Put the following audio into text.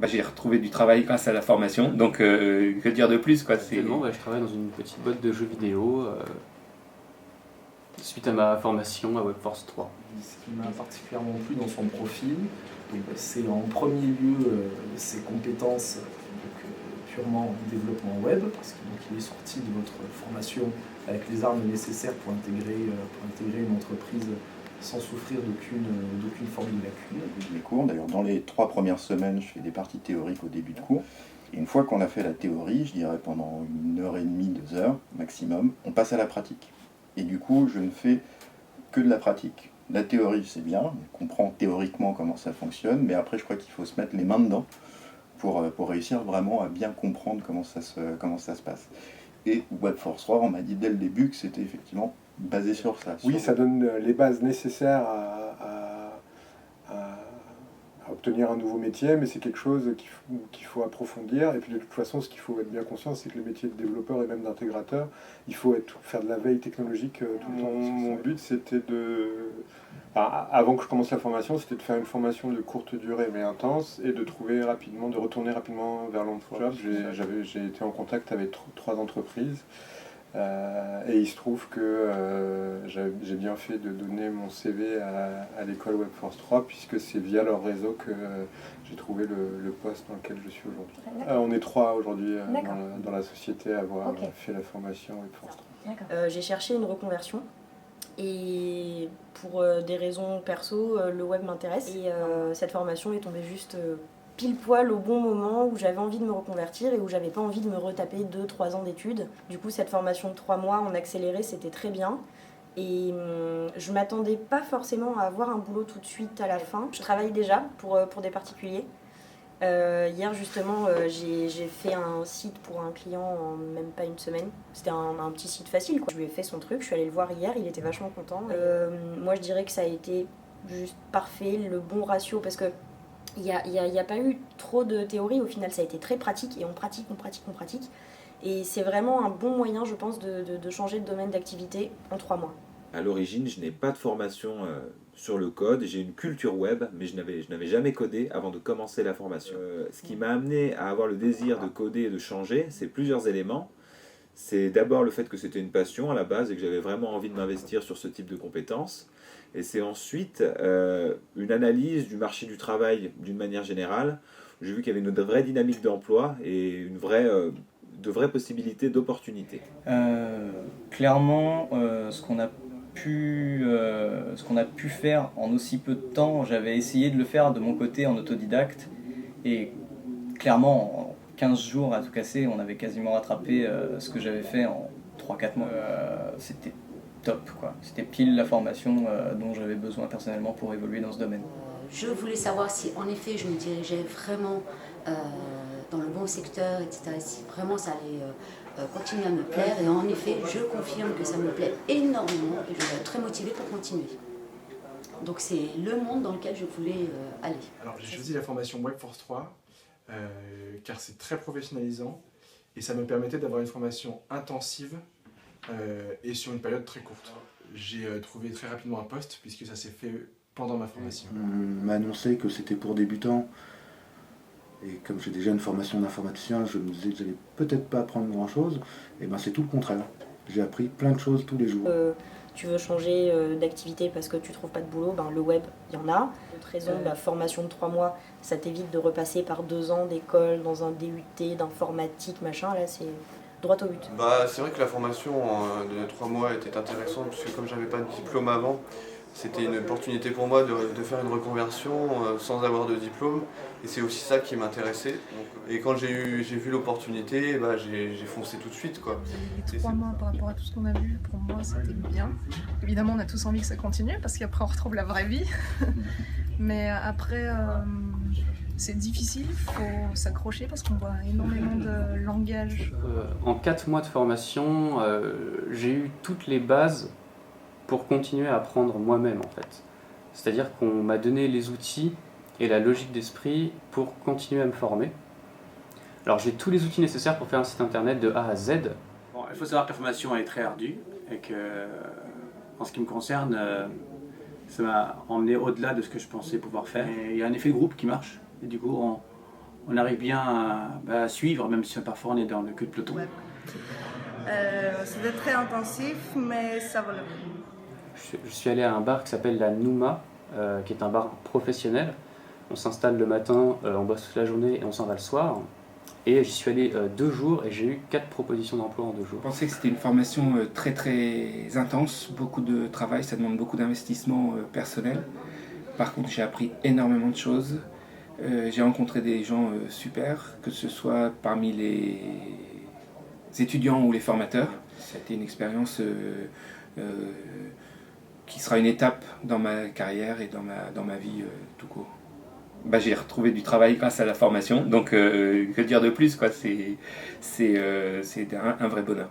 j'ai retrouvé du travail grâce à la formation, donc que dire de plus quoi. Actuellement, je travaille dans une petite boîte de jeux vidéo suite à ma formation à WebForce 3. Ce qui m'a particulièrement plu dans son profil, c'est en premier lieu ses compétences purement en développement web, parce qu'il est sorti de votre formation avec les armes nécessaires pour intégrer une entreprise sans souffrir d'aucune forme de lacune. Les cours, d'ailleurs dans les 3 premières semaines, je fais des parties théoriques au début de cours. Et une fois qu'on a fait la théorie, je dirais pendant 1h30, 2 heures maximum, on passe à la pratique. Et du coup, je ne fais que de la pratique. La théorie, c'est bien, on comprend théoriquement comment ça fonctionne, mais après, je crois qu'il faut se mettre les mains dedans pour réussir vraiment à bien comprendre comment ça se passe. Et WebForce 3, on m'a dit dès le début que c'était effectivement basé sur ça. Oui, ça donne les bases nécessaires à obtenir un nouveau métier, mais c'est quelque chose qu'il faut approfondir. Et puis de toute façon, ce qu'il faut être bien conscient, c'est que le métier de développeur et même d'intégrateur, il faut faire de la veille technologique tout le temps. Mon but, c'était avant que je commence la formation, c'était de faire une formation de courte durée mais intense et de retourner rapidement vers l'emploi. J'ai été en contact avec 3 entreprises. Et il se trouve que j'ai bien fait de donner mon CV à l'école WebForce 3 puisque c'est via leur réseau que j'ai trouvé le poste dans lequel je suis aujourd'hui. On est 3 aujourd'hui dans la société à avoir fait la formation WebForce 3. J'ai cherché une reconversion et pour des raisons perso, le web m'intéresse et cette formation est tombée juste pile poil au bon moment où j'avais envie de me reconvertir et où j'avais pas envie de me retaper 2-3 ans d'études. Du coup, cette formation de 3 mois en accéléré, c'était très bien. Et je m'attendais pas forcément à avoir un boulot tout de suite à la fin. Je travaille déjà pour des particuliers. Hier, justement, j'ai fait un site pour un client en même pas une semaine. C'était un petit site facile, quoi. Je lui ai fait son truc, je suis allée le voir hier, il était vachement content. Moi, je dirais que ça a été juste parfait, le bon ratio, parce que il n'y a pas eu trop de théorie, au final ça a été très pratique et on pratique. Et c'est vraiment un bon moyen, je pense, de changer de domaine d'activité en 3 mois. À l'origine, je n'ai pas de formation sur le code, j'ai une culture web, mais je n'avais jamais codé avant de commencer la formation. Ce qui m'a amené à avoir le désir de coder et de changer, c'est plusieurs éléments. C'est d'abord le fait que c'était une passion à la base et que j'avais vraiment envie de m'investir sur ce type de compétences. Et c'est ensuite une analyse du marché du travail d'une manière générale. J'ai vu qu'il y avait une vraie dynamique d'emploi et de vraies possibilités d'opportunités. Clairement, ce qu'on a pu faire en aussi peu de temps, j'avais essayé de le faire de mon côté en autodidacte. Et clairement, en 15 jours à tout casser, on avait quasiment rattrapé ce que j'avais fait en 3-4 mois. C'était top, quoi. C'était pile la formation dont j'avais besoin personnellement pour évoluer dans ce domaine. Je voulais savoir si en effet je me dirigeais vraiment dans le bon secteur, etc. Si vraiment ça allait continuer à me plaire. Et en effet, je confirme que ça me plaît énormément et je suis très motivée pour continuer. Donc c'est le monde dans lequel je voulais aller. Alors j'ai choisi la formation WebForce 3 car c'est très professionnalisant et ça me permettait d'avoir une formation intensive et sur une période très courte. J'ai trouvé très rapidement un poste puisque ça s'est fait pendant ma formation. On m'a annoncé que c'était pour débutants et comme j'ai déjà une formation d'informaticien, je me disais que j'allais peut-être pas apprendre grand chose. Et ben c'est tout le contraire. J'ai appris plein de choses tous les jours. Tu veux changer d'activité parce que tu trouves pas de boulot, le web, il y en a. Autre raison, la formation de 3 mois, ça t'évite de repasser par 2 ans d'école dans un DUT d'informatique, machin, là c'est droit au but. C'est vrai que la formation de 3 mois était intéressante puisque comme j'avais pas de diplôme avant, c'était une opportunité pour moi de faire une reconversion sans avoir de diplôme et c'est aussi ça qui m'intéressait. Et quand j'ai vu l'opportunité, j'ai foncé tout de suite, quoi. Les 3 mois par rapport à tout ce qu'on a vu, pour moi c'était bien. Évidemment on a tous envie que ça continue parce qu'après on retrouve la vraie vie. Mais après c'est difficile, il faut s'accrocher parce qu'on voit énormément de langage. En 4 mois de formation, j'ai eu toutes les bases pour continuer à apprendre moi-même en fait. C'est-à-dire qu'on m'a donné les outils et la logique d'esprit pour continuer à me former. Alors j'ai tous les outils nécessaires pour faire un site internet de A à Z. Bon, il faut savoir que la formation est très ardue et que, en ce qui me concerne, ça m'a emmené au-delà de ce que je pensais pouvoir faire. Et il y a un effet de groupe qui marche et du coup on arrive bien à suivre, même si parfois on est dans le cul de peloton. Ouais. C'était très intensif, mais ça vaut le coup. Je suis allé à un bar qui s'appelle la Nouma, qui est un bar professionnel. On s'installe le matin, on bosse toute la journée et on s'en va le soir. Et j'y suis allé 2 jours et j'ai eu 4 propositions d'emploi en 2 jours. Je pensais que c'était une formation très très intense, beaucoup de travail, ça demande beaucoup d'investissement personnel. Par contre, j'ai appris énormément de choses. J'ai rencontré des gens super, que ce soit parmi les étudiants ou les formateurs. C'était une expérience qui sera une étape dans ma carrière et dans ma vie tout court. J'ai retrouvé du travail grâce à la formation, donc que dire de plus, quoi, c'est un vrai bonheur.